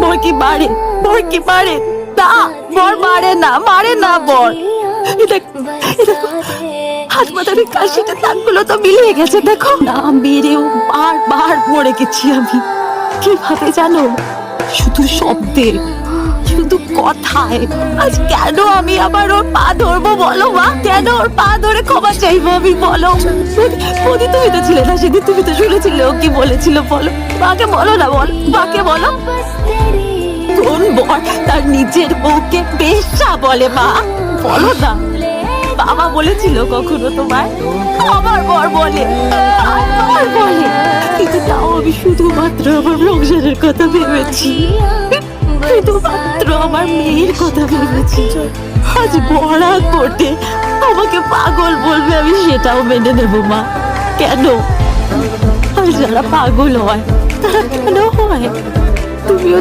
বর কি মারে? বর কি মারে? না, বর মারে না বর। হাত মাথার কাশিটা দাগগুলো তো মিলিয়ে গেছে, দেখো না। মেরেও বারবার মরে গেছি আমি। কিভাবে জানো? শুধু শব্দে, শুধু কথায়। আজ কেন আমি আবার ওর পা ধরবো বলো মা? কেন ওর পা ধরে ক্ষমা চাইবো আমি বলো? মোদি, তুমি তো ছিলে না সেদিন, তুমি তো শুনেছিলে ও কি বলেছিল বলো? মাকে বলো না, বল মাকে বলো। কোন বর তার নিজের বউকে বেশ্যা বলে মা? বলো না। বাবা বলেছিল কখনো তোমার? আমার বর বলে, আমার বলে। কিন্তু তাও আমি শুধুমাত্র আমার সংসারের কথা ভেবেছি, শুধুমাত্র আমার মেয়ের কথা ভেবেছি। আজ বড়া কোটে আমাকে পাগল বলবে, আমি সেটাও মেনে নেব মা। কেন? আর যারা পাগল হয় তারা কেন হয়? তুমিও